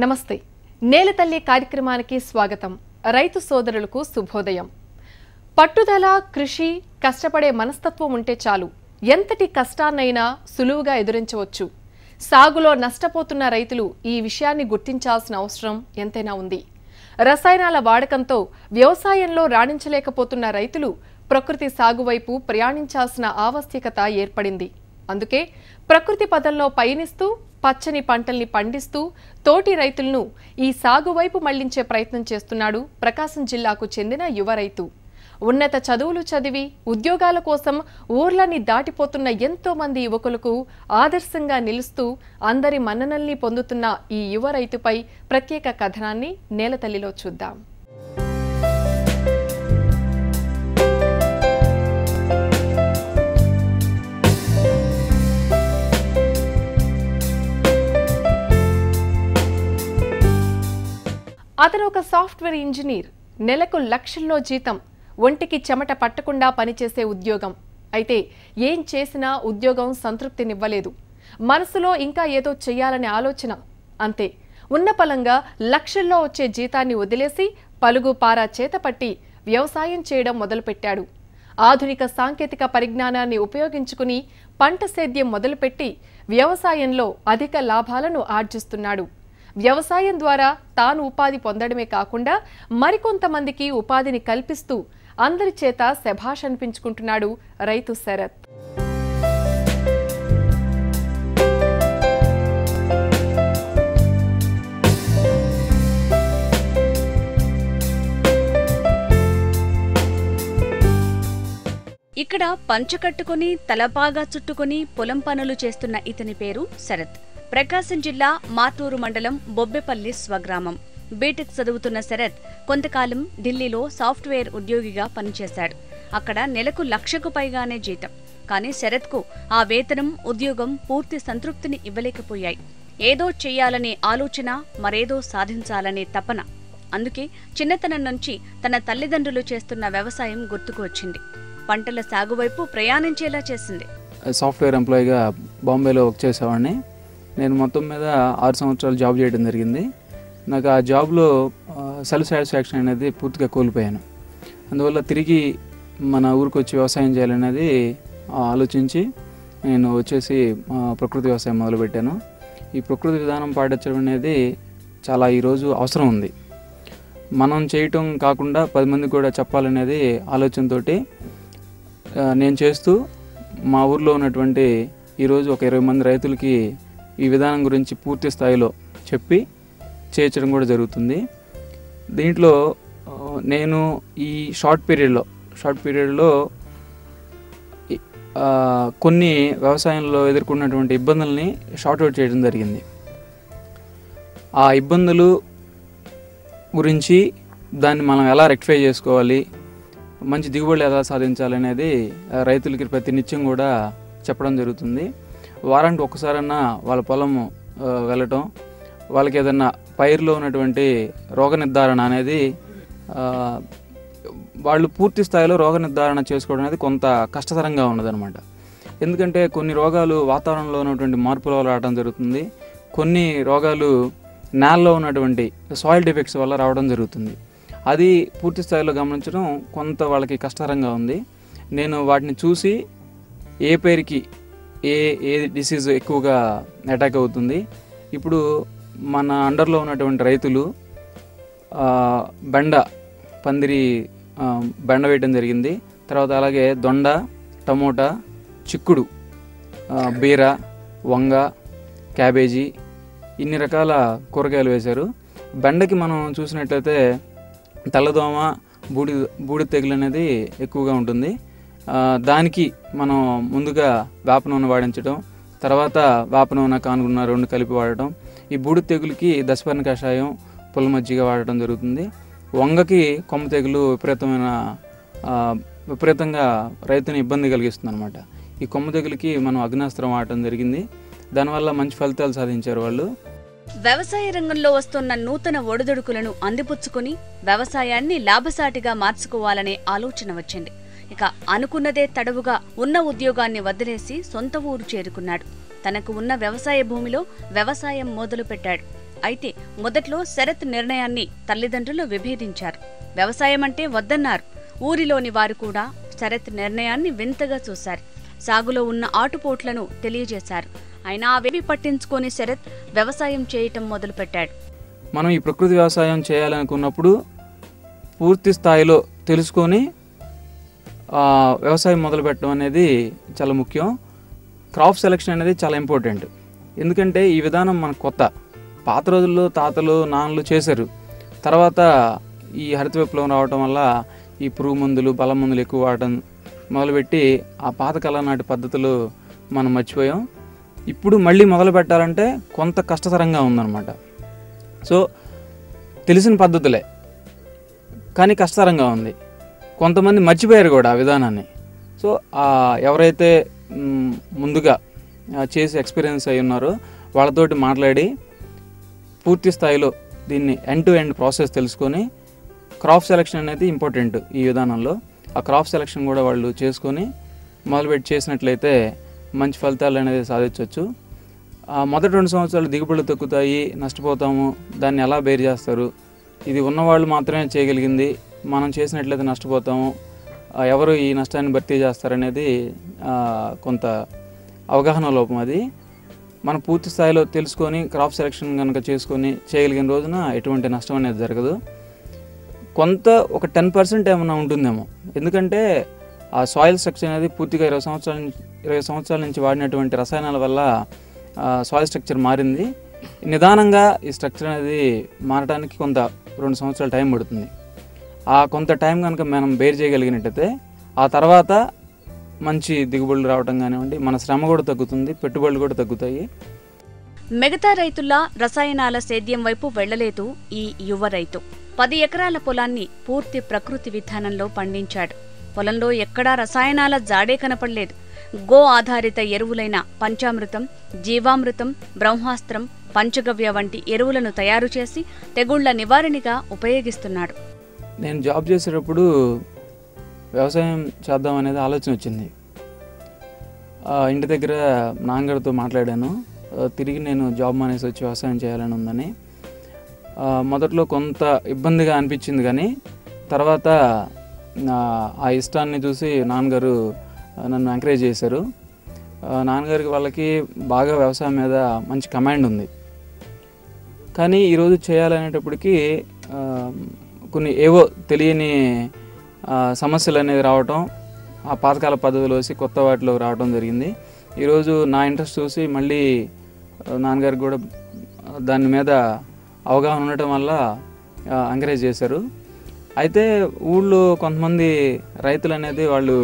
నమస్తే నేలతల్లి కార్యక్రమానికి స్వాగతం. రైతు సోదరులకు శుభోదయం. పట్టుదల, కృషి, కష్టపడే మనస్తత్వం ఉంటే చాలు ఎంతటి కష్టాన్నైనా సులువుగా ఎదురించవచ్చు. సాగులో నష్టపోతున్న రైతులు ఈ విషయాన్ని గుర్తించాల్సిన అవసరం ఎంతైనా ఉంది. రసాయనాల వాడకంతో వ్యవసాయంలో రాణించలేకపోతున్న రైతులు ప్రకృతి సాగు వైపు ప్రయాణించాల్సిన ఆవశ్యకత ఏర్పడింది. అందుకే ప్రకృతి పదంలో పయనిస్తూ పచ్చని పంటల్ని పండిస్తూ తోటి రైతులను ఈ సాగు వైపు మళ్లించే ప్రయత్నం చేస్తున్నాడు ప్రకాశం జిల్లాకు చెందిన యువ రైతు. ఉన్నత చదువులు చదివి ఉద్యోగాల కోసం ఊర్లని దాటిపోతున్న ఎంతో మంది యువకులకు ఆదర్శంగా నిలుస్తూ అందరి మన్ననల్ని పొందుతున్న ఈ యువ రైతుపై ప్రత్యేక కథనాన్ని నేలతల్లిలో చూద్దాం. అతను ఒక సాఫ్ట్వేర్ ఇంజనీర్. నెలకు లక్షల్లో జీతం, ఒంటికి చెమట పట్టకుండా పనిచేసే ఉద్యోగం. అయితే ఏం చేసినా ఉద్యోగం సంతృప్తినివ్వలేదు. మనసులో ఇంకా ఏదో చెయ్యాలనే ఆలోచన. అంతే, ఉన్నపలంగా లక్షల్లో వచ్చే జీతాన్ని వదిలేసి పలుగు పారా చేతపట్టి వ్యవసాయం చేయడం మొదలుపెట్టాడు. ఆధునిక సాంకేతిక పరిజ్ఞానాన్ని ఉపయోగించుకుని పంట సేద్యం మొదలుపెట్టి వ్యవసాయంలో అధిక లాభాలను ఆర్జిస్తున్నాడు. వ్యవసాయం ద్వారా తాను ఉపాధి పొందడమే కాకుండా మరికొంతమందికి ఉపాధిని కల్పిస్తూ అందరి చేత శభాష్ అనిపించుకుంటున్నాడు రైతు శరత్. ఇక్కడ పంచకట్టుకుని తలపాగా చుట్టుకుని పొలం పనులు చేస్తున్న ఇతని పేరు శరత్. ప్రకాశం జిల్లా మార్టూరు మండలం బొబ్బెపల్లి స్వగ్రామం. బీటెక్ చదువుతున్న శరత్ కొంతకాలం ఢిల్లీలో సాఫ్ట్వేర్ ఉద్యోగిగా పనిచేశాడు. అక్కడ నెలకు 1,00,000కు పైగానే జీతం. కానీ శరత్కు ఆ వేతనం, ఉద్యోగం పూర్తి సంతృప్తిని ఇవ్వలేకపోయాయి. ఏదో చెయ్యాలనే ఆలోచన, మరేదో సాధించాలనే తపన. అందుకే చిన్నతనం నుంచి తన తల్లిదండ్రులు చేస్తున్న వ్యవసాయం గుర్తుకు వచ్చింది. పంటల సాగు వైపు ప్రయాణించేలా చేసింది. సాఫ్ట్వేర్ ఎంప్లాయీగా బాంబేలో వర్క్ చేసేవాడిని. నేను మొత్తం మీద 6 సంవత్సరాలు జాబ్ చేయడం జరిగింది. నాకు ఆ జాబ్లో సెల్ఫ్ సాటిస్ఫాక్షన్ అనేది పూర్తిగా కోల్పోయాను. అందువల్ల తిరిగి మన ఊరికి వచ్చి వ్యవసాయం చేయాలనేది ఆలోచించి నేను వచ్చేసి ప్రకృతి వ్యవసాయం మొదలుపెట్టాను. ఈ ప్రకృతి విధానం పాటించడం అనేది చాలా ఈరోజు అవసరం ఉంది. మనం చేయటం కాకుండా 10 మందికి కూడా చెప్పాలనేది ఆలోచనతో నేను చేస్తూ మా ఊర్లో ఉన్నటువంటి ఈరోజు ఒక 20 మంది రైతులకి ఈ విధానం గురించి పూర్తి స్థాయిలో చెప్పి చేయించడం కూడా జరుగుతుంది. దీంట్లో నేను ఈ షార్ట్ పీరియడ్లో కొన్ని వ్యవసాయంలో ఎదుర్కొన్నటువంటి ఇబ్బందుల్ని షార్ట్అవుట్ చేయడం జరిగింది. ఆ ఇబ్బందులు గురించి దాన్ని మనం ఎలా రెక్టిఫై చేసుకోవాలి, మంచి దిగుబడులు ఎలా సాధించాలనేది రైతులకి ప్రతినిత్యం కూడా చెప్పడం జరుగుతుంది. వారానికి ఒక్కసారన్నా వాళ్ళ పొలం వెళ్ళటం, వాళ్ళకి ఏదన్నా పైరులో ఉన్నటువంటి రోగ నిర్ధారణ అనేది వాళ్ళు పూర్తి స్థాయిలో రోగ నిర్ధారణ చేసుకోవడం అనేది కొంత కష్టతరంగా ఉన్నదనమాట. ఎందుకంటే కొన్ని రోగాలు వాతావరణంలో ఉన్నటువంటి మార్పుల వల్ల రావడం జరుగుతుంది. కొన్ని రోగాలు నేలలో ఉన్నటువంటి సాయిల్ డిఫెక్ట్స్ వల్ల రావడం జరుగుతుంది. అది పూర్తి స్థాయిలో గమనించడం కొంత వాళ్ళకి కష్టతరంగా ఉంది. నేను వాటిని చూసి ఏ పైరుకి ఏ డిసీజ్ ఎక్కువగా అటాక్ అవుతుంది, ఇప్పుడు మన అండర్లో ఉన్నటువంటి రైతులు బెండ వేయడం జరిగింది. తర్వాత అలాగే దొండ, టమోటా, చిక్కుడు, బీర, వంగ, క్యాబేజీ ఇన్ని రకాల కూరగాయలు వేశారు. బెండకి మనం చూసినట్లయితే తెల్లదోమ, బూడిద తెగులు అనేది ఎక్కువగా ఉంటుంది. దానికి మనం ముందుగా వేప నూనె వాడించడం, తర్వాత వేప నూనె, కానుగున్న 2 కలిపి వాడటం. ఈ బూడిద తెగులకి దశపర్ణ కషాయం, పుల్ల మజ్జిగ వాడటం జరుగుతుంది. వంగకి కొమ్మ తెగులు విపరీతంగా రైతుని ఇబ్బంది కలిగిస్తుంది అనమాట. ఈ కొమ్మ తెగులకి మనం అగ్నాస్త్రం వాడటం జరిగింది. దానివల్ల మంచి ఫలితాలు సాధించారు వాళ్ళు. వ్యవసాయ రంగంలో వస్తున్న నూతన ఒడిదుడుకులను అందిపుచ్చుకుని వ్యవసాయాన్ని లాభసాటిగా మార్చుకోవాలనే ఆలోచన వచ్చింది. ఇక అనుకున్నదే తడవుగా ఉన్న ఉద్యోగాన్ని వదిలేసి సొంత ఊరు చేరుకున్నాడు. తనకు ఉన్న వ్యవసాయ భూమిలో వ్యవసాయం మొదలుపెట్టాడు. అయితే మొదట్లో శరత్ నిర్ణయాన్ని తల్లిదండ్రులు విభేదించారు. వ్యవసాయం అంటే వద్దన్నారు. ఊరిలోని వారు కూడా శరత్ నిర్ణయాన్ని వింతగా చూశారు. సాగులో ఉన్న ఆటుపోట్లను తెలియజేశారు. అయినా అవేవి పట్టించుకొని శరత్ వ్యవసాయం చేయటం మొదలుపెట్టాడు. మనం ఈ ప్రకృతి వ్యవసాయం చేయాలనుకున్నప్పుడు పూర్తి స్థాయిలో తెలుసుకొని వ్యవసాయం మొదలు పెట్టడం అనేది చాలా ముఖ్యం. క్రాప్ సెలెక్షన్ అనేది చాలా ఇంపార్టెంట్. ఎందుకంటే ఈ విధానం మనకు కొత్త. పాత రోజుల్లో తాతలు నాన్నలు చేశారు. తర్వాత ఈ హరిత విప్లవం రావటం వల్ల ఈ పురుగు మందులు బల మందులు ఎక్కువ వాడటం మొదలుపెట్టి ఆ పాతకాలం నాటి పద్ధతులు మనం మర్చిపోయాం. ఇప్పుడు మళ్ళీ మొదలు పెట్టాలంటే కొంత కష్టతరంగా ఉందన్నమాట. సో తెలిసిన పద్ధతులే కానీ కష్టతరంగా ఉంది. కొంతమంది మర్చిపోయారు కూడా ఆ విధానాన్ని. సో ఎవరైతే ముందుగా చేసి ఎక్స్పీరియన్స్ అయి ఉన్నారో వాళ్ళతోటి మాట్లాడి పూర్తి స్థాయిలో దీన్ని ఎండ్ టు ఎండ్ ప్రాసెస్ తెలుసుకొని క్రాప్ సెలెక్షన్ అనేది ఇంపార్టెంట్ ఈ విధానంలో. ఆ క్రాప్ సెలెక్షన్ కూడా వాళ్ళు చేసుకొని మొదలుపెట్టి చేసినట్లయితే మంచి ఫలితాలు అనేది సాధించవచ్చు. మొదటి 2 సంవత్సరాలు దిగుబడులు తగ్గుతాయి, నష్టపోతాము, దాన్ని ఎలా బేర్ చేస్తారు, ఇది ఉన్నవాళ్ళు మాత్రమే చేయగలిగింది, మనం చేసినట్లయితే నష్టపోతాము, ఎవరు ఈ నష్టాన్ని భర్తీ చేస్తారనేది కొంత అవగాహన లోపం. అది మనం పూర్తి స్థాయిలో తెలుసుకొని క్రాప్ సెలెక్షన్ కనుక చేసుకొని చేయగలిగిన రోజున ఎటువంటి నష్టం అనేది జరగదు. కొంత ఒక 10% ఏమైనా ఉంటుందేమో. ఎందుకంటే ఆ సాయిల్ స్ట్రక్చర్ అనేది పూర్తిగా 20 సంవత్సరాల నుంచి వాడినటువంటి రసాయనాల వల్ల సాయిల్ స్ట్రక్చర్ మారింది. నిదానంగా ఈ స్ట్రక్చర్ అనేది మారడానికి కొంత 2 సంవత్సరాల టైం పడుతుంది. ఆ కొంత టైం కనుక మనం బేర్ చేయగలిగినట్టయితే ఆ తర్వాత మంచి దిగుబడులు రావడం కానివ్వండి, మన శ్రమ కూడా తగ్గుతుంది, పెట్టుబడులు కూడా తగ్గుతాయి. మిగతా రైతుల్లా రసాయనాల సేద్యం వైపు వెళ్లలేదు ఈ యువ రైతు. 10 ఎకరాల పొలాన్ని పూర్తి ప్రకృతి విధానంలో పండించాడు. పొలంలో ఎక్కడా రసాయనాల జాడే కనపడలేదు. గో ఆధారిత ఎరువులైన పంచామృతం, జీవామృతం, బ్రహ్మాస్త్రం, పంచగవ్య వంటి ఎరువులను తయారు చేసి తెగుళ్ల నివారణగా ఉపయోగిస్తున్నాడు. నేను జాబ్ చేసేటప్పుడు వ్యవసాయం చేద్దాం అనేది ఆలోచన వచ్చింది. ఇంటి దగ్గర నాన్నగారితో మాట్లాడాను. తిరిగి నేను జాబ్ మానేసి వచ్చి వ్యవసాయం చేయాలని ఉందని. మొదట్లో కొంత ఇబ్బందిగా అనిపించింది, కానీ తర్వాత ఆ ఇష్టాన్ని చూసి నాన్నగారు నన్ను ఎంకరేజ్ చేశారు. నాన్నగారికి వాళ్ళకి బాగా వ్యవసాయం మీద మంచి కమాండ్ ఉంది. కానీ ఈరోజు చేయాలనేటప్పటికీ కొన్ని ఏవో తెలియని సమస్యలు అనేది రావటం, ఆ పాతకాల పద్ధతులు వచ్చి కొత్త వాటిలో రావడం జరిగింది. ఈరోజు నా ఇంట్రెస్ట్ చూసి మళ్ళీ నాన్నగారికి కూడా దాని మీద అవగాహన ఉండటం వల్ల ఎంకరేజ్ చేశారు. అయితే ఊళ్ళో కొంతమంది రైతులు అనేది వాళ్ళు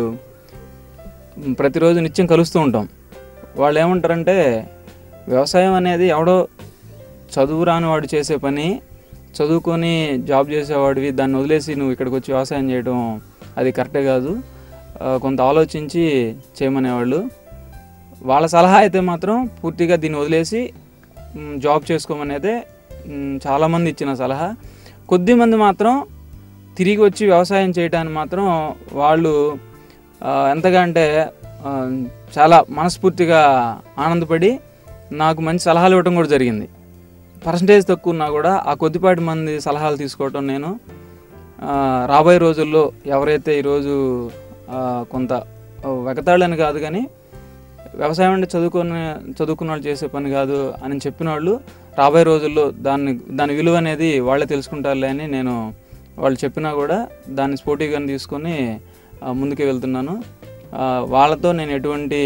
ప్రతిరోజు నిత్యం కలుస్తూ ఉంటాం. వాళ్ళు ఏమంటారంటే వ్యవసాయం అనేది ఎవడో చదువు రాని వాడు చేసే పని, చదువుకొని జాబ్ చేసేవాడివి దాన్ని వదిలేసి నువ్వు ఇక్కడికి వచ్చి వ్యవసాయం చేయడం అది కరెక్టే కాదు, కొంత ఆలోచించి చేయమనేవాళ్ళు. వాళ్ళ సలహా అయితే మాత్రం పూర్తిగా దీన్ని వదిలేసి జాబ్ చేసుకోమనేదే చాలామంది ఇచ్చిన సలహా. కొద్దిమంది మాత్రం తిరిగి వచ్చి వ్యవసాయం చేయడానికి మాత్రం వాళ్ళు ఎంతగా అంటే చాలా మనస్ఫూర్తిగా ఆనందపడి నాకు మంచి సలహాలు ఇవ్వడం కూడా జరిగింది. పర్సంటేజ్ తక్కువ ఉన్నా కూడా ఆ కొద్దిపాటి మంది సలహాలు తీసుకోవటం నేను రాబోయే రోజుల్లో ఎవరైతే ఈరోజు కొంత వెగతాళని కాదు కానీ వ్యవసాయం అంటే చదువుకున్న వాళ్ళు చేసే పని కాదు అని చెప్పిన వాళ్ళు రాబోయే రోజుల్లో దాని విలువ అనేది వాళ్ళే తెలుసుకుంటారులే అని నేను వాళ్ళు చెప్పినా కూడా దాన్ని స్పోర్టివ్గా తీసుకొని ముందుకే వెళ్తున్నాను. వాళ్ళతో నేను ఎటువంటి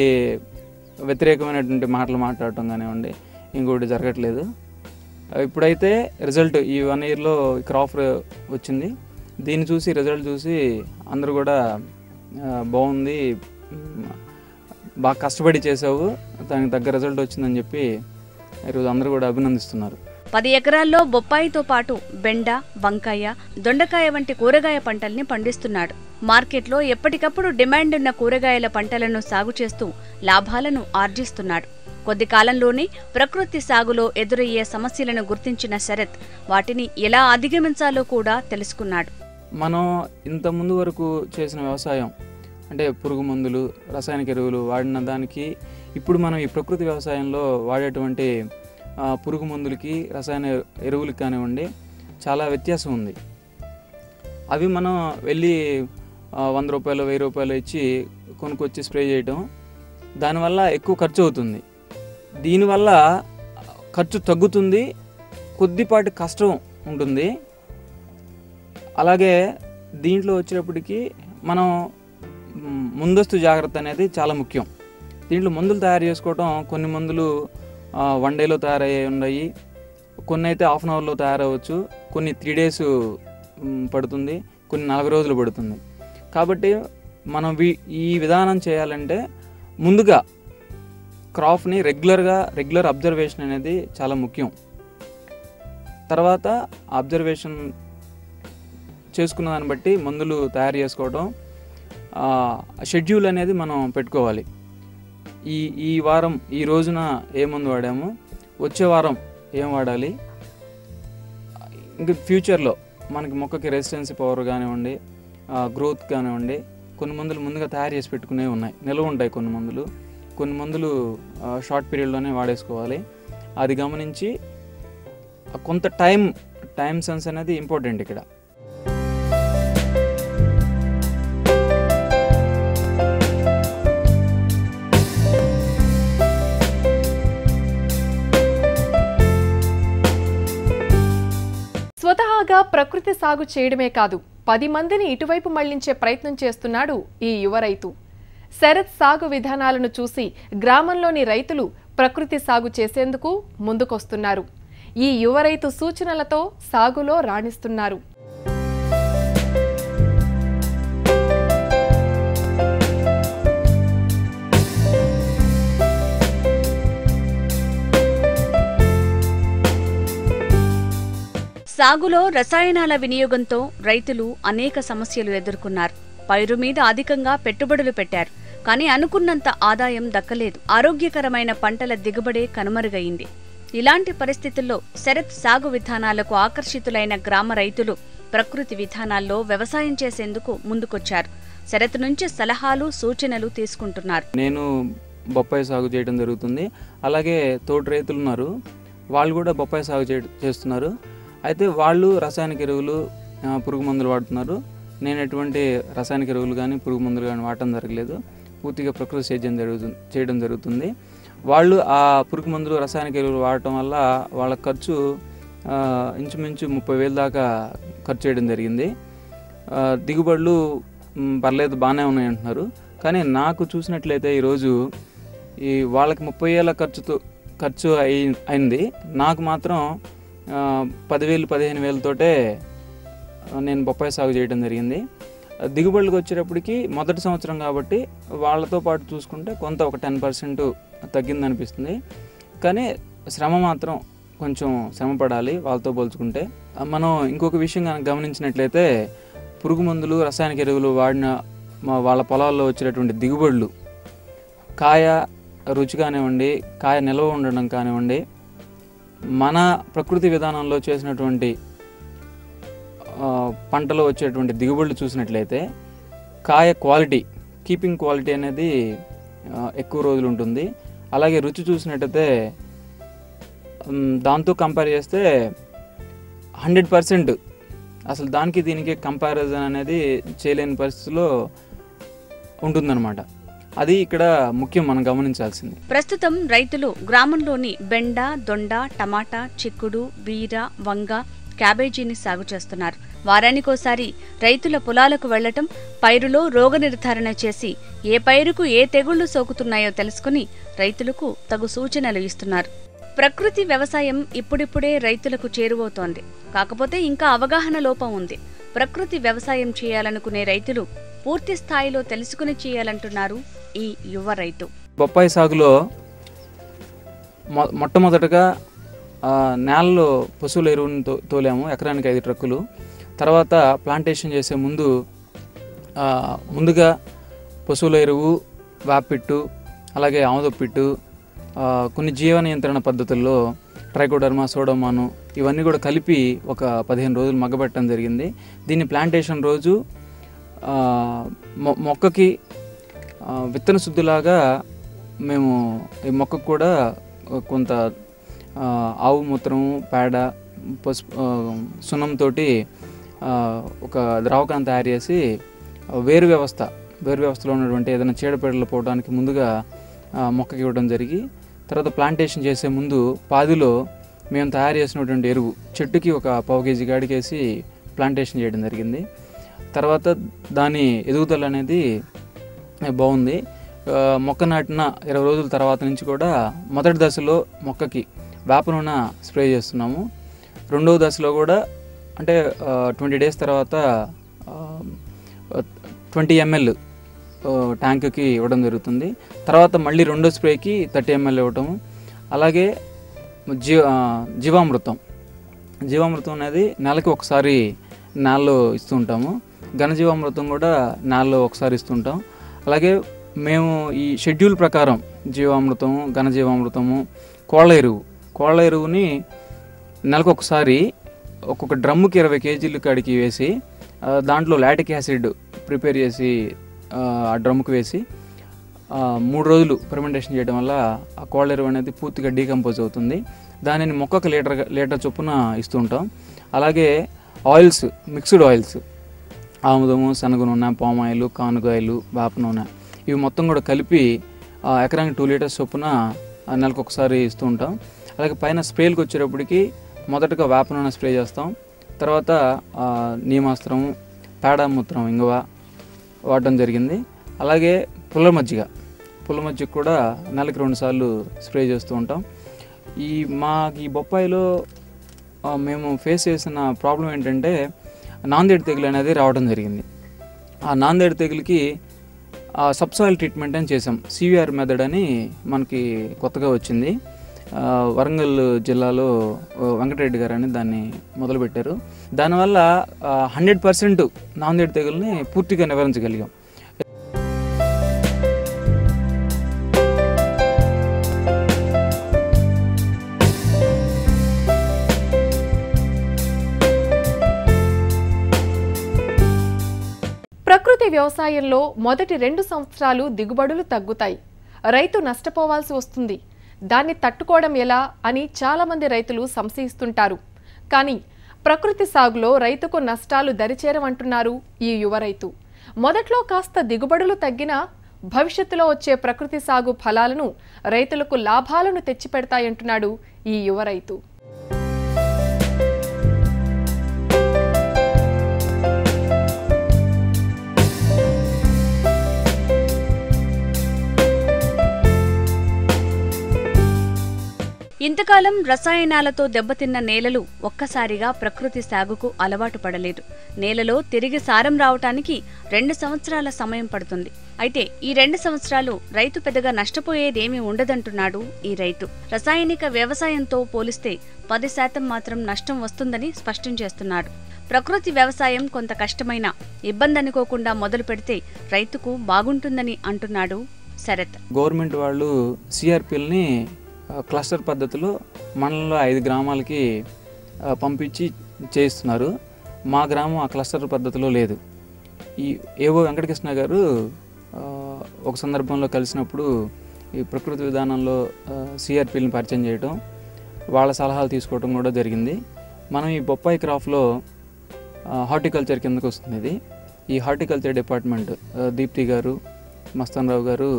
వ్యతిరేకమైనటువంటి మాటలు మాట్లాడటం కానివ్వండి ఇంకోటి జరగట్లేదు. ఇప్పుడైతే రిజల్ట్ ఈ 1 ఇయర్లో క్రాప్ వచ్చింది. దీన్ని చూసి రిజల్ట్ చూసి అందరూ కూడా బాగుంది, బాగా కష్టపడి చేసావు, దానికి తగ్గ రిజల్ట్ వచ్చిందని చెప్పి ఈరోజు అందరూ కూడా అభినందిస్తున్నారు. 10 ఎకరాల్లో బొప్పాయితో పాటు బెండ, వంకాయ, దొండకాయ వంటి కూరగాయ పంటల్ని పండిస్తున్నాడు. మార్కెట్లో ఎప్పటికప్పుడు డిమాండ్ ఉన్న కూరగాయల పంటలను సాగు చేస్తూ లాభాలను ఆర్జిస్తున్నాడు. కొద్ది కాలంలోనే ప్రకృతి సాగులో ఎదురయ్యే సమస్యలను గుర్తించిన శరత్ వాటిని ఎలా అధిగమించాలో కూడా తెలుసుకున్నాడు. మనం ఇంత ముందు వరకు చేసిన వ్యవసాయం అంటే పురుగు మందులు, రసాయనిక ఎరువులు వాడిన దానికి ఇప్పుడు మనం ఈ ప్రకృతి వ్యవసాయంలో వాడేటువంటి పురుగు మందులకి రసాయన ఎరువులకి కానివ్వండి చాలా వ్యత్యాసం ఉంది. అవి మనం వెళ్ళి 100 రూపాయలు 1000 రూపాయలు ఇచ్చి కొనుక్కొచ్చి స్ప్రే చేయటం, దానివల్ల ఎక్కువ ఖర్చు అవుతుంది. దీనివల్ల ఖర్చు తగ్గుతుంది, కొద్దిపాటి కష్టం ఉంటుంది. అలాగే దీంట్లో వచ్చేటప్పటికి మనం ముందస్తు జాగ్రత్త అనేది చాలా ముఖ్యం. దీంట్లో మందులు తయారు చేసుకోవటం, కొన్ని మందులు 1 డేలో తయారయ్యే ఉన్నాయి, కొన్ని అయితే హాఫ్ అన్ అవర్లో తయారవచ్చు, కొన్ని 3 డేస్ పడుతుంది, కొన్ని 40 రోజులు పడుతుంది. కాబట్టి మనం ఈ విధానం చేయాలంటే ముందుగా క్రాప్ని రెగ్యులర్ అబ్జర్వేషన్ అనేది చాలా ముఖ్యం. తర్వాత అబ్జర్వేషన్ చేసుకున్న దాన్ని బట్టి మందులు తయారు చేసుకోవడం, షెడ్యూల్ అనేది మనం పెట్టుకోవాలి. ఈ వారం ఈ రోజున ఏ మందు వాడాము, వచ్చే వారం ఏం వాడాలి, ఇంకా ఫ్యూచర్లో మనకి మొక్కకి రెసిస్టెన్సీ పవర్ కానివ్వండి, గ్రోత్ కానివ్వండి, కొన్ని మందులు ముందుగా తయారు చేసి పెట్టుకునే ఉన్నాయి, నిల్వ ఉంటాయి. కొన్ని మందులు షార్ట్ పీరియడ్లోనే వాడేసుకోవాలి. అది గమనించి కొంత టైం సెన్స్ అనేది ఇంపార్టెంట్ ఇక్కడ. స్వతహాగా ప్రకృతి సాగు చేయడమే కాదు, 10 మందిని ఇటువైపు మళ్లించే ప్రయత్నం చేస్తున్నాడు ఈ యువ రైతు. శరత్ సాగు విధానాలను చూసి గ్రామంలోని రైతులు ప్రకృతి సాగు చేసేందుకు ముందుకొస్తున్నారు. ఈ యువ రైతు సూచనలతో సాగులో రాణిస్తున్నారు. సాగులో రసాయనాల వినియోగంతో రైతులు అనేక సమస్యలు ఎదుర్కొన్నారు. పైరు మీద అధికంగా పెట్టుబడులు పెట్టారు, కానీ అనుకున్నంత ఆదాయం దక్కలేదు. ఆరోగ్యకరమైన పంటల దిగుబడే కనుమరుగయింది. ఇలాంటి పరిస్థితుల్లో శరత్ సాగు విధానాలకు ఆకర్షితులైన గ్రామ రైతులు ప్రకృతి విధానాల్లో వ్యవసాయం చేసేందుకు ముందుకొచ్చారు. శరత్ నుంచి సలహాలు సూచనలు తీసుకుంటున్నారు. నేను బొప్పాయి సాగు చేయడం జరుగుతుంది. అలాగే తోటి రైతులు ఉన్నారు, వాళ్ళు కూడా బొప్పాయి సాగు చేస్తున్నారు. అయితే వాళ్ళు రసాయనిక ఎరువులు, పురుగు మందులు వాడుతున్నారు. నేను ఎటువంటి రసాయనిక ఎరువులు కానీ పురుగు మందులు కానీ వాడటం జరగలేదు. పూర్తిగా ప్రకృతి సేద్యం చేయడం జరుగుతుంది. వాళ్ళు ఆ పురుగు మందులు రసాయనిక ఎరువులు వాడటం వల్ల వాళ్ళ ఖర్చు ఇంచుమించు 30,000 దాకా ఖర్చు చేయడం జరిగింది. దిగుబడులు పర్లేదు, బాగానే ఉన్నాయి అంటున్నారు. కానీ నాకు చూసినట్లయితే ఈరోజు వాళ్ళకి 30,000 ఖర్చు అయింది. నాకు మాత్రం 10,000 15,000 తోటే నేను బొప్పాయి సాగు చేయడం జరిగింది. దిగుబడులకు వచ్చేటప్పటికి మొదటి సంవత్సరం కాబట్టి వాళ్ళతో పాటు చూసుకుంటే కొంత ఒక 10% తగ్గిందనిపిస్తుంది. కానీ శ్రమ మాత్రం కొంచెం శ్రమ పడాలి వాళ్ళతో పోల్చుకుంటే. మనం ఇంకొక విషయం కనుక గమనించినట్లయితే పురుగు మందులు రసాయనిక ఎరువులు వాడిన వాళ్ళ పొలాల్లో వచ్చేటటువంటి దిగుబడులు, కాయ రుచి కానివ్వండి, కాయ నిల్వ ఉండడం కానివ్వండి, మన ప్రకృతి విధానంలో చేసినటువంటి పంటలో వచ్చేటువంటి దిగుబడులు చూసినట్లయితే కాయ క్వాలిటీ, కీపింగ్ క్వాలిటీ అనేది ఎక్కువ రోజులు ఉంటుంది. అలాగే రుచి చూసినట్టయితే దాంతో కంపేర్ చేస్తే 100% అసలు దానికి దీనికి కంపారిజన్ అనేది చేయలేని పరిస్థితిలో ఉంటుందన్నమాట. అది ఇక్కడ ముఖ్యం మనం గమనించాల్సింది. ప్రస్తుతం రైతులు గ్రామంలోని బెండ, దొండ, టమాటా, చిక్కుడు, బీర, వంగ, క్యాబేజీని సాగు చేస్తున్నారు. వారానికోసారి రైతుల పొలాలకు వెళ్లటం, పైరులో రోగ నిర్ధారణ చేసి ఏ పైరుకు ఏ తెగుళ్లు సోకుతున్నాయో తెలుసుకుని రైతులకు తగు సూచనలు ఇస్తున్నారు. ప్రకృతి వ్యవసాయం ఇప్పుడిప్పుడే రైతులకు చేరువవుతోంది. కాకపోతే ఇంకా అవగాహన లోపం ఉంది. ప్రకృతి వ్యవసాయం చేయాలనుకునే రైతులు పూర్తి స్థాయిలో తెలుసుకుని చేయాలంటున్నారు ఈ యువ రైతు. బొప్పాయి సాగులో మొట్టమొదటగా నేలలో పశువుల ఎరువుని తోలాము, ఎకరానికి 5 ట్రక్కులు. తర్వాత ప్లాంటేషన్ చేసే ముందుగా పశువుల ఎరువు, వేపిట్టు, అలాగే ఆముదపిట్టు, కొన్ని జీవ నియంత్రణ పద్ధతుల్లో ట్రైకోడర్మా, సోడోమాను ఇవన్నీ కూడా కలిపి ఒక 15 రోజులు మగ్గబెట్టడం జరిగింది. దీన్ని ప్లాంటేషన్ రోజు మొక్కకి విత్తన శుద్ధిలాగా మేము ఈ మొక్కకు కూడా కొంత ఆవు మూత్రం, పేడ, పసుపు, సున్నంతో ఒక ద్రావకాన్ని తయారు చేసి వేరు వ్యవస్థలో ఉన్నటువంటి ఏదైనా చీడపీడలు పోవడానికి ముందుగా మొక్కకి ఇవ్వడం జరిగి, తర్వాత ప్లాంటేషన్ చేసే ముందు పాదిలో మేము తయారు చేసినటువంటి ఎరువు చెట్టుకి ఒక 1/4 kg గాడికేసి ప్లాంటేషన్ చేయడం జరిగింది. తర్వాత దాని ఎదుగుదల అనేది బాగుంది. మొక్క నాటిన 20 రోజుల తర్వాత నుంచి కూడా మొదటి దశలో మొక్కకి వేప నూనె స్ప్రే చేస్తున్నాము. రెండవ దశలో కూడా అంటే 20 days తర్వాత 20 ml ట్యాంకుకి ఇవ్వడం జరుగుతుంది. తర్వాత మళ్ళీ రెండో స్ప్రేకి 30 ml ఇవ్వటము. అలాగే జీవామృతం అనేది నెలకి ఒకసారి నేలలో ఇస్తూ ఉంటాము. ఘనజీవామృతం కూడా నెలలో ఒకసారి ఇస్తుంటాం. అలాగే మేము ఈ షెడ్యూల్ ప్రకారం జీవామృతము, ఘనజీవామృతము, కోళ్ళ ఎరువుని నెలకు ఒకసారి ఒక్కొక్క డ్రమ్ముకి 20 kg కాడికి వేసి దాంట్లో లాటిక్ యాసిడ్ ప్రిపేర్ చేసి ఆ డ్రమ్ముకి వేసి 3 రోజులు ఫెర్మెంటేషన్ చేయడం వల్ల ఆ కోళ్ళ ఎరువు అనేది పూర్తిగా డీకంపోజ్ అవుతుంది. దానిని మొక్కకు లీటర్ చొప్పున ఇస్తూ ఉంటాం. అలాగే ఆయిల్స్, మిక్స్డ్ ఆయిల్స్, ఆముదము, శనగ నూనె, పామ్ ఆయిల్, కానుగాయలు, వేప నూనె, ఇవి మొత్తం కూడా కలిపి ఎకరానికి 2 liters చొప్పున నెలకు ఒకసారి ఇస్తూ ఉంటాం. అలాగే పైన స్ప్రేలకు వచ్చేటప్పటికి మొదటగా వేప నూనె స్ప్రే చేస్తాం. తర్వాత నీమాస్త్రము, పేడ, మూత్రం, ఇంగువ వాడటం జరిగింది. అలాగే పుల్ల మజ్జిగ కూడా నెలకి 2 సార్లు స్ప్రే చేస్తూ ఉంటాం. ఈ బొప్పాయిలో మేము ఫేస్ చేసిన ప్రాబ్లం ఏంటంటే నాందేడు తెగులు అనేది రావడం జరిగింది. ఆ నాందేడు తెగులుకి సబ్సాయిల్ ట్రీట్మెంట్ అని చేసాం. CVR మెథడ్ అని మనకి కొత్తగా వచ్చింది. వరంగల్ జిల్లాలో వెంకటరెడ్డి గారు అని దాన్ని మొదలుపెట్టారు. దానివల్ల 100% నాందేడు తెగుల్ని పూర్తిగా నివారించగలిగాం. ప్రకృతి వ్యవసాయంలో మొదటి 2 సంవత్సరాలు దిగుబడులు తగ్గుతాయి, రైతు నష్టపోవాల్సి వస్తుంది. దాన్ని తట్టుకోవడం ఎలా అని చాలామంది రైతులు సంశయిస్తుంటారు. కానీ ప్రకృతి సాగులో రైతుకు నష్టాలు దరిచేరవంటున్నారు ఈ యువ రైతు. మొదట్లో కాస్త దిగుబడులు తగ్గినా భవిష్యత్తులో వచ్చే ప్రకృతి సాగు ఫలాలను రైతులకు లాభాలను తెచ్చిపెడతాయంటున్నాడు ఈ యువ రైతు. ఇంతకాలం రసాయనాలతో దెబ్బతిన్న నేలలు ఒక్కసారిగా ప్రకృతి సాగుకు అలవాటు పడలేదు. నేలలో తిరిగి సారం రావటానికి 2 సంవత్సరాల సమయం పడుతుంది. అయితే ఈ 2 సంవత్సరాలు రైతు పెద్దగా నష్టపోయేదేమీ ఉండదంటున్నాడు ఈ రైతు. రసాయనిక వ్యవసాయంతో పోలిస్తే 10% మాత్రం నష్టం వస్తుందని స్పష్టం చేస్తున్నాడు. ప్రకృతి వ్యవసాయం కొంత కష్టమైన ఇబ్బంది అనుకోకుండా మొదలు పెడితే రైతుకు బాగుంటుందని అంటున్నాడు శరత్. గవర్నమెంట్ వాళ్ళు CRPLని క్లస్టర్ పద్ధతిలో మండలంలో 5 గ్రామాలకి పంపించి చేయిస్తున్నారు. మా గ్రామం ఆ క్లస్టర్ పద్ధతిలో లేదు. ఈ ఏవో వెంకటకృష్ణ గారు ఒక సందర్భంలో కలిసినప్పుడు ఈ ప్రకృతి విధానంలో CRPLని పరిచయం చేయడం, వాళ్ళ సలహాలు తీసుకోవడం కూడా జరిగింది. మనం ఈ బొప్పాయి క్రాఫ్ట్లో హార్టికల్చర్ కిందకు వస్తుంది. ఇది ఈ హార్టికల్చర్ డిపార్ట్మెంట్ దీప్తి గారు, మస్తాన్ రావు గారు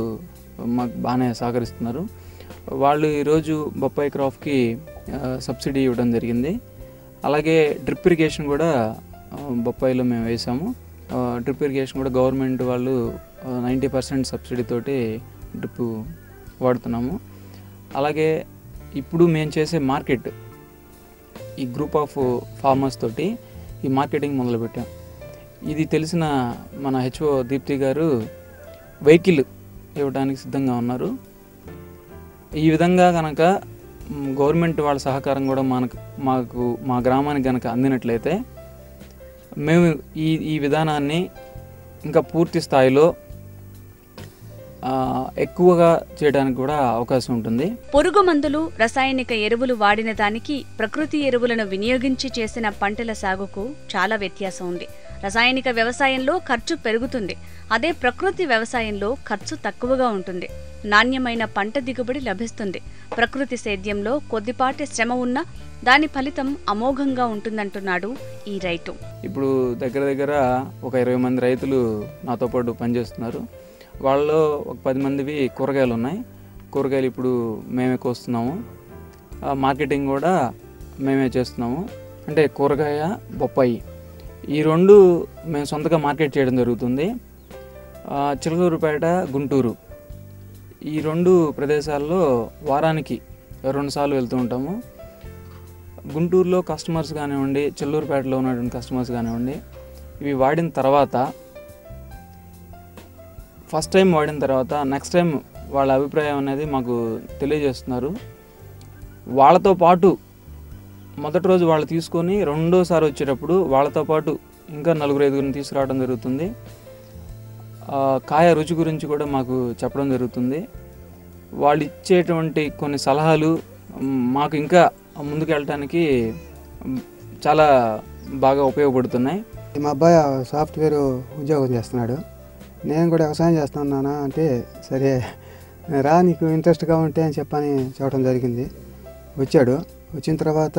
మాకు బాగానే సహకరిస్తున్నారు. వాళ్ళు ఈరోజు బొప్పాయి క్రాప్కి సబ్సిడీ ఇవ్వడం జరిగింది. అలాగే డ్రిప్ ఇరిగేషన్ కూడా బొప్పాయిలో మేము వేసాము. డ్రిప్ ఇరిగేషన్ కూడా గవర్నమెంట్ వాళ్ళు 90% సబ్సిడీ తోటి డ్రిప్ వాడుతున్నాము. అలాగే ఇప్పుడు మేము చేసే మార్కెట్, ఈ గ్రూప్ ఆఫ్ ఫార్మర్స్ తోటి ఈ మార్కెటింగ్ మొదలుపెట్టాం. ఇది తెలిసిన మన HO దీప్తి గారు వెహికల్ ఇవ్వడానికి సిద్ధంగా ఉన్నారు. ఈ విధంగా కనుక గవర్నమెంట్ వాళ్ళ సహకారం కూడా మా గ్రామానికి కనుక అందినట్లయితే మేము ఈ విధానాన్ని ఇంకా పూర్తి స్థాయిలో ఎక్కువగా చేయడానికి కూడా అవకాశం ఉంటుంది. పురుగు మందులు, రసాయనిక ఎరువులు వాడిన దానికి ప్రకృతి ఎరువులను వినియోగించి చేసిన పంటల సాగుకు చాలా వ్యత్యాసం ఉంది. రసాయనిక వ్యవసాయంలో ఖర్చు పెరుగుతుంది, అదే ప్రకృతి వ్యవసాయంలో ఖర్చు తక్కువగా ఉంటుంది. నాణ్యమైన పంట దిగుబడి లభిస్తుంది. ప్రకృతి సేద్యంలో కొద్దిపాటి శ్రమ ఉన్నా దాని ఫలితం అమోఘంగా ఉంటుందంటున్నాడు ఈ రైతు. ఇప్పుడు దగ్గర దగ్గర ఒక 20 మంది రైతులు నాతో పాటు పనిచేస్తున్నారు. వాళ్ళలో ఒక 10 మందివి కూరగాయలు ఉన్నాయి. కూరగాయలు ఇప్పుడు మేమే కోస్తున్నాము. మార్కెటింగ్ కూడా మేమే చేస్తున్నాము. అంటే కూరగాయ, బొప్పాయి ఈ రెండు మేము సొంతగా మార్కెట్ చేయడం జరుగుతుంది. చిలకలూరుపేట, గుంటూరు ఈ 2 ప్రదేశాల్లో వారానికి 2 సార్లు వెళ్తూ ఉంటాము. గుంటూరులో కస్టమర్స్ కానివ్వండి, చిల్లూరుపేటలో ఉన్నటువంటి కస్టమర్స్ కానివ్వండి, ఇవి వాడిన తర్వాత ఫస్ట్ టైం వాడిన తర్వాత నెక్స్ట్ టైం వాళ్ళ అభిప్రాయం అనేది మాకు తెలియజేస్తున్నారు. వాళ్ళతో పాటు మొదటి రోజు వాళ్ళు తీసుకొని రెండోసారి వచ్చేటప్పుడు వాళ్ళతో పాటు ఇంకా 4-5 తీసుకురావడం జరుగుతుంది. కాయ రుచి గురించి కూడా మాకు చెప్పడం జరుగుతుంది. వాళ్ళు ఇచ్చేటువంటి కొన్ని సలహాలు మాకు ఇంకా ముందుకు వెళ్ళటానికి చాలా బాగా ఉపయోగపడుతున్నాయి. మా అబ్బాయి సాఫ్ట్వేర్ ఉద్యోగం చేస్తున్నాడు. నేను కూడా వ్యవసాయం చేస్తున్నానా అంటే సరే రా నీకు ఇంట్రెస్ట్గా ఉంటే అని చెప్పడం జరిగింది. వచ్చాడు. వచ్చిన తర్వాత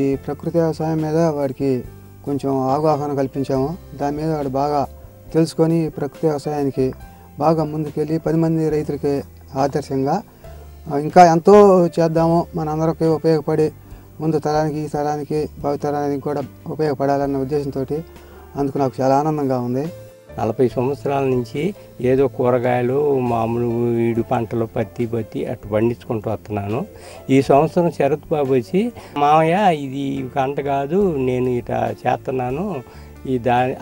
ఈ ప్రకృతి వ్యవసాయం మీద వాడికి కొంచెం అవగాహన కల్పించాము. దాని మీద వాడు బాగా తెలుసుకొని ప్రకృతి వ్యవసాయానికి బాగా ముందుకెళ్ళి 10 మంది రైతులకి ఆదర్శంగా ఇంకా ఎంతో చేద్దాము, మనందరికీ ఉపయోగపడి ముందు తరానికి, ఈ తరానికి, భావితరానికి కూడా ఉపయోగపడాలన్న ఉద్దేశంతో అందుకు నాకు చాలా ఆనందంగా ఉంది. 40 సంవత్సరాల నుంచి ఏదో కూరగాయలు, మామూలు వీడు పంటలు, పత్తి అటు పండించుకుంటూ వస్తున్నాను. ఈ సంవత్సరం శరత్ బాబు వచ్చి మామయ్య ఇది పంట కాదు, నేను ఇట చేస్తున్నాను,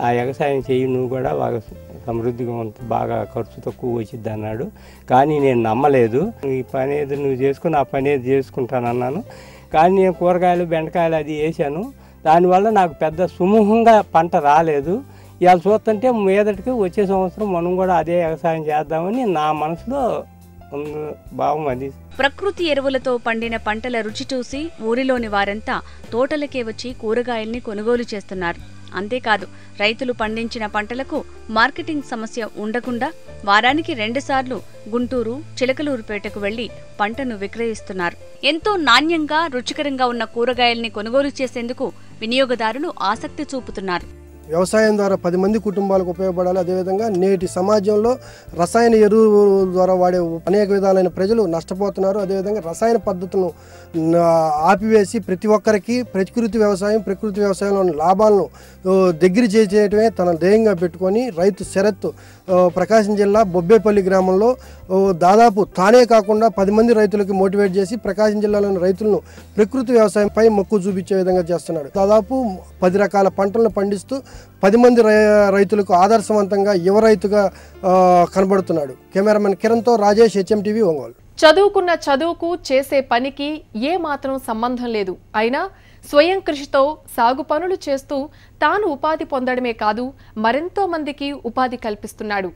ఆ వ్యవసాయం చేయి, నువ్వు కూడా బాగా సమృద్ధిగా ఉంటుంది, బాగా ఖర్చు తక్కువ వచ్చింది అన్నాడు. కానీ నేను నమ్మలేదు. ఈ పని ఏది నువ్వు చేసుకుని ఆ పని ఏది చేసుకుంటానన్నాను. కానీ నేను కూరగాయలు, బెండకాయలు అది వేసాను. దానివల్ల నాకు పెద్ద సుమూహంగా పంట రాలేదు. ఇవాళ చూస్తుంటే మీదటికి వచ్చే సంవత్సరం మనం కూడా అదే వ్యవసాయం చేద్దామని నా మనసులో భావం అది. ప్రకృతి ఎరువులతో పండిన పంటల రుచి చూసి ఊరిలోని వారంతా తోటలకే వచ్చి కూరగాయల్ని కొనుగోలు చేస్తున్నారు. అంతేకాదు రైతులు పండించిన పంటలకు మార్కెటింగ్ సమస్య ఉండకుండా వారానికి 2 సార్లు గుంటూరు, చిలకలూరుపేటకు వెళ్లి పంటను విక్రయిస్తున్నారు. ఎంతో నాణ్యంగా, రుచికరంగా ఉన్న కూరగాయల్ని కొనుగోలు చేసేందుకు వినియోగదారులు ఆసక్తి చూపుతున్నారు. వ్యవసాయం ద్వారా 10 మంది కుటుంబాలకు ఉపయోగపడాలి. అదేవిధంగా నేటి సమాజంలో రసాయన ఎరువుల ద్వారా వాడే అనేక విధాలైన ప్రజలు నష్టపోతున్నారు. అదేవిధంగా రసాయన పద్ధతులను ఆపివేసి ప్రతి ఒక్కరికి ప్రకృతి వ్యవసాయంలోని లాభాలను దగ్గర చేసేయటమే తన ధ్యేయంగా పెట్టుకొని రైతు శరత్ ప్రకాశం జిల్లా బొబ్బేపల్లి గ్రామంలో దాదాపు తానే కాకుండా 10 మంది రైతులకు మోటివేట్ చేసి ప్రకాశం జిల్లాలోని రైతులను ప్రకృతి వ్యవసాయంపై మక్కువ చూపించే విధంగా చేస్తున్నాడు. దాదాపు 10 రకాల పంటలను పండిస్తూ 10 మంది రైతులకు ఆదర్శవంతంగా యువ రైతుగా కనబడుతున్నాడు. కెమెరామెన్ కిరణ్తో రాజేష్, HMTV, ఒంగోలు. చదువుకున్న చదువుకు చేసే పనికి ఏ మాత్రం సంబంధం లేదు. అయినా స్వయం కృషితో సాగు పనులు చేస్తూ తాను ఉపాధి పొందడమే కాదు, మరెంతో మందికి ఉపాధి కల్పిస్తున్నాడు.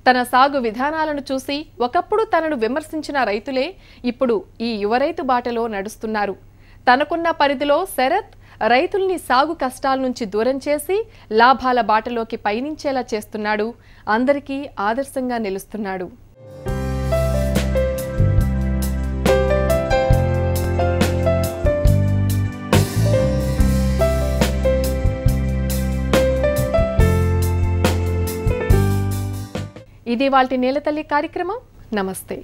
తన సాగు విధానాలను చూసి ఒకప్పుడు తనను విమర్శించిన రైతులే ఇప్పుడు ఈ యువ రైతు బాటలో నడుస్తున్నారు. తనకున్న పరిధిలో శరత్ రైతుల్ని సాగు కష్టాల నుంచి దూరం చేసి లాభాల బాటలోకి పయనించేలా చేస్తున్నాడు. అందరికీ ఆదర్శంగా నిలుస్తున్నాడు. ఇది వాల్టి నేలతల్లి కార్యక్రమం. నమస్తే.